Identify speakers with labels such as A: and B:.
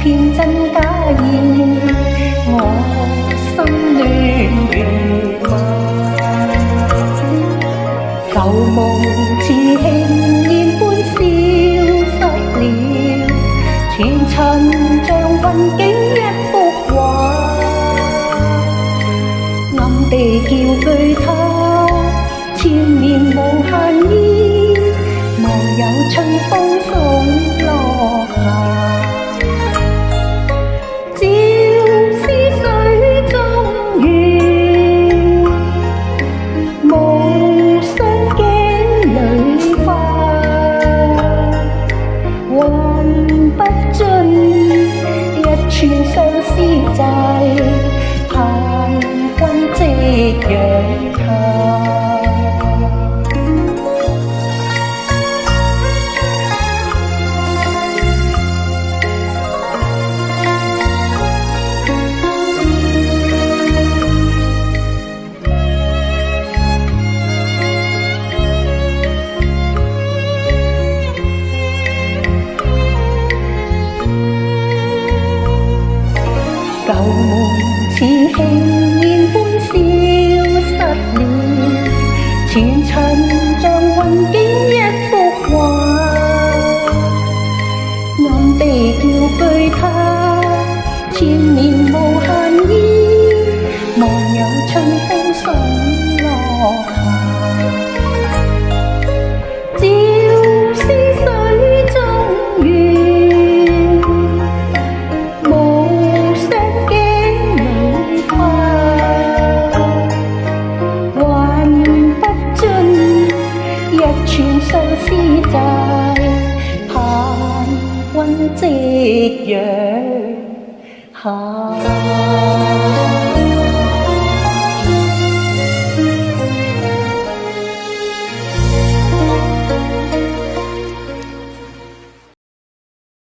A: 片真假意，我心亂如麻。舊夢似輕煙般消失了，前塵像雲景一幅畫，暗地叫句他，纏綿無限意，莫有春風送落霞。串相思債，盼君夕陽下。舊夢似輕煙般消失了，前塵像雲景一幅畫，暗地叫句他，纏綿無限意，莫有春風送落霞。串相思債，盼君夕陽下。